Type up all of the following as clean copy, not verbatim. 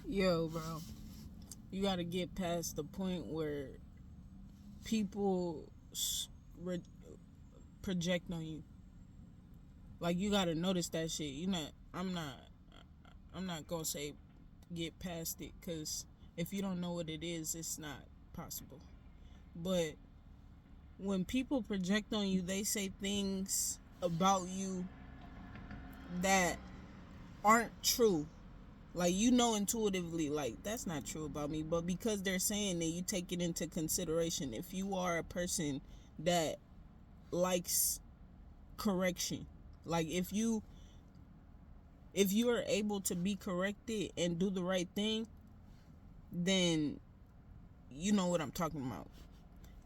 Yo, bro, you gotta get past the point where people re- project on you. Like, you gotta notice that shit. I'm not gonna say get past it, because if you don't know what it is, it's not possible. But when people project on you, they say things about you that aren't true. Like, intuitively, like, that's not true about me, but because they're saying that, you take it into consideration. If you are a person that likes correction, like, if you are able to be corrected and do the right thing, then you know what I'm talking about.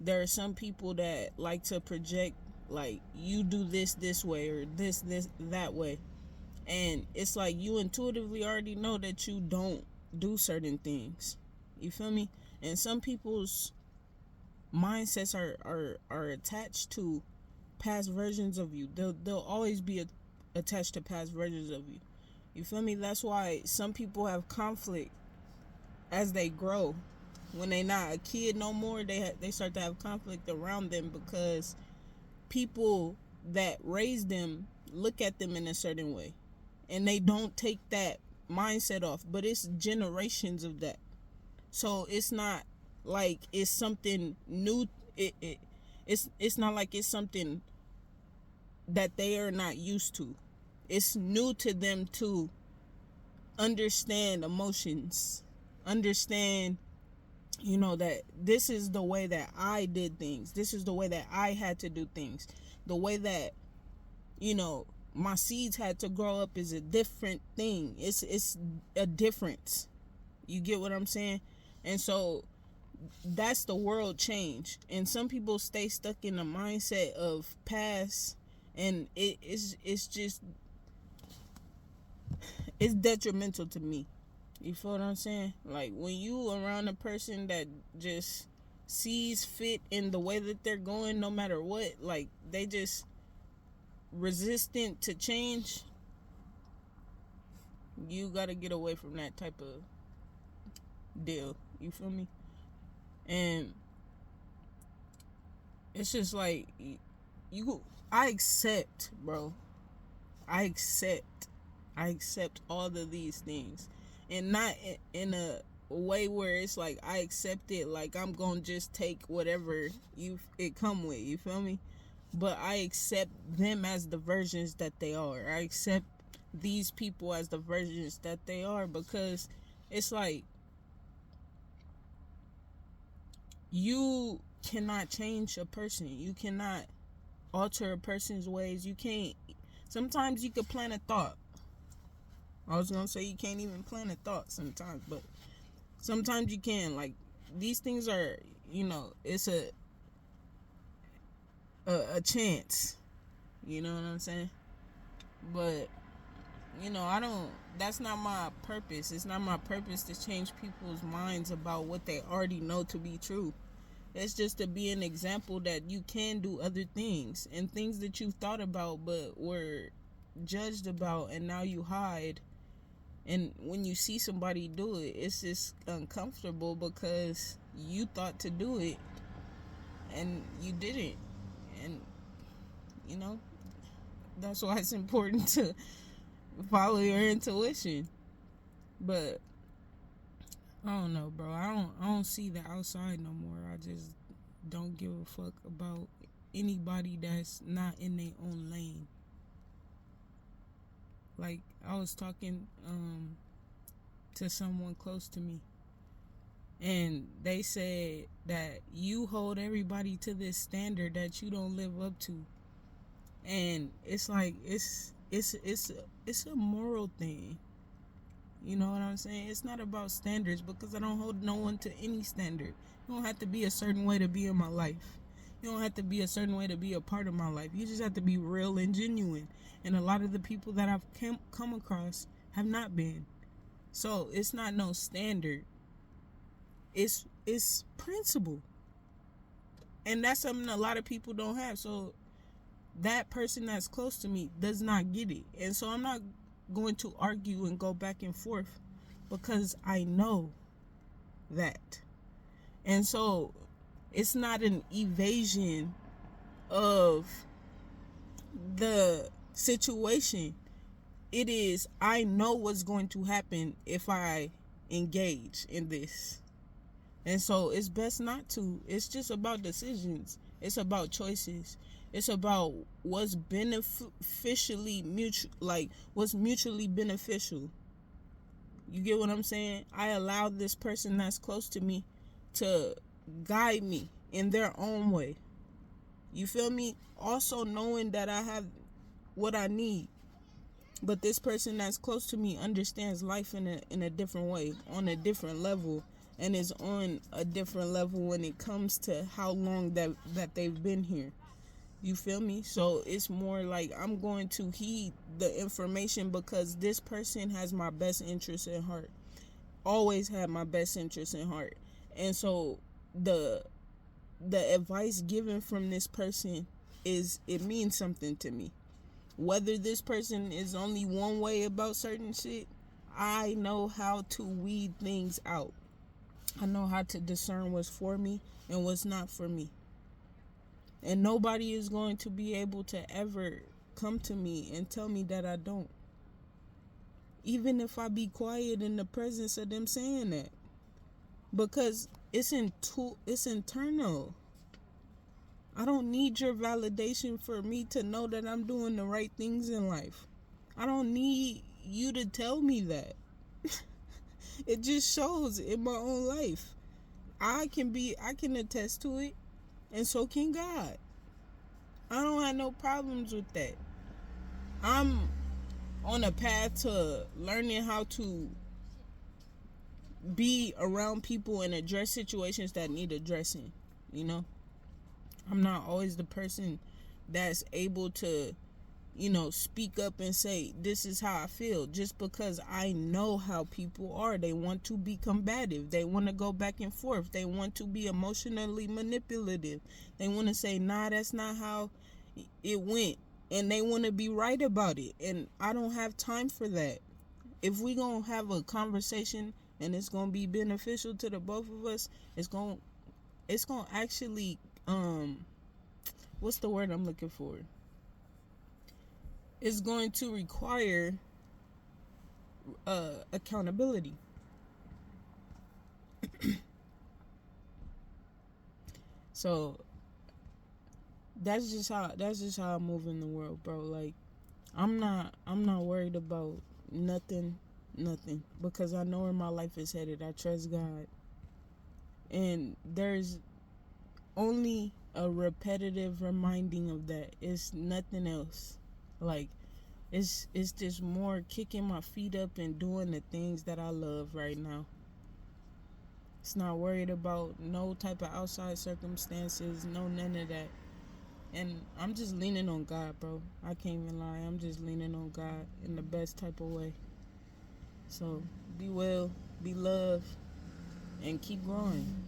There are some people that like to project, like, you do this way, or this that way, and it's like you intuitively already know that you don't do certain things. You feel me? And some people's mindsets are attached to past versions of you. They'll always be attached to past versions of you. You feel me? That's why some people have conflict as they grow. When they not a kid no more, they start to have conflict around them, because people that raise them look at them in a certain way, and they don't take that mindset off. But it's generations of that. So it's not like it's something new. It's not like it's something that they are not used to. It's new to them to understand emotions, understand, that this is the way that I did things. This is the way that I had to do things. The way that, my seeds had to grow up is a different thing. It's a difference. You get what I'm saying? And so that's the world change. And some people stay stuck in the mindset of past, and it's just, it's detrimental to me. You feel what I'm saying? Like, when you around a person that just sees fit in the way that they're going, no matter what, like, they just resistant to change, you gotta get away from that type of deal. You feel me? And it's just like, I accept, bro. I accept. I accept all of these things, and not in a way where it's like I accept it like I'm gonna just take whatever it come with. You feel me? But I accept them as the versions that they are. I accept these people as the versions that they are, because it's like, you cannot change a person. You cannot alter a person's ways. You can't. Sometimes you could plant a thought. I was gonna say you can't even plant a thought sometimes, but sometimes you can. Like, these things are, it's a chance. You know what I'm saying? But, I don't. That's not my purpose. It's not my purpose to change people's minds about what they already know to be true. It's just to be an example that you can do other things, and things that you've thought about but were judged about, and now you hide. And when you see somebody do it, it's just uncomfortable, because you thought to do it and you didn't. And, you know, that's why it's important to follow your intuition. But I don't know, bro. I don't see the outside no more. I just don't give a fuck about anybody that's not in their own lane. Like, I was talking to someone close to me, and they said that you hold everybody to this standard that you don't live up to. And it's like, it's a moral thing. You know what I'm saying? It's not about standards, because I don't hold no one to any standard. You don't have to be a certain way to be in my life. You don't have to be a certain way to be a part of my life. You just have to be real and genuine. And a lot of the people that I've come across have not been. So it's not no standard. It's principle. And that's something a lot of people don't have. So that person that's close to me does not get it. And so I'm not going to argue and go back and forth because I know that. And so it's not an evasion of the situation. It is, I know what's going to happen if I engage in this. And so it's best not to. It's just about decisions. It's about choices. It's about what's beneficially what's mutually beneficial. You get what I'm saying? I allow this person that's close to me to guide me in their own way. You feel me? Also knowing that I have what I need. But this person that's close to me understands life in a different way, on a different level, and is on a different level when it comes to how long that they've been here. You feel me? So it's more like I'm going to heed the information because this person has my best interest in heart. Always had my best interest in heart. And so the advice given from this person it means something to me. Whether this person is only one way about certain shit, I know how to weed things out. I know how to discern what's for me and what's not for me. And nobody is going to be able to ever come to me and tell me that I don't. Even if I be quiet in the presence of them saying that. Because it's internal. I don't need your validation for me to know that I'm doing the right things in life. I don't need you to tell me that. It just shows in my own life. I can attest to it, and so can God. I don't have no problems with that. I'm on a path to learning how to be around people and address situations that need addressing, you know? I'm not always the person that's able to, speak up and say, this is how I feel, just because I know how people are. They want to be combative. They want to go back and forth. They want to be emotionally manipulative. They want to say, nah, that's not how it went. And they want to be right about it. And I don't have time for that. If we going to have a conversation and it's going to be beneficial to the both of us, it's going to actually, what's the word I'm looking for? It's going to require accountability. So that's just how I move in the world, bro. Like I'm not worried about nothing, because I know where my life is headed. I trust God. And there's only a repetitive reminding of that. It's nothing else. Like it's just more kicking my feet up and doing the things that I love right now. It's not worried about no type of outside circumstances, no none of that. And I'm just leaning on God, bro. I can't even lie. I'm just leaning on God in the best type of way. So be well, be loved, and keep growing.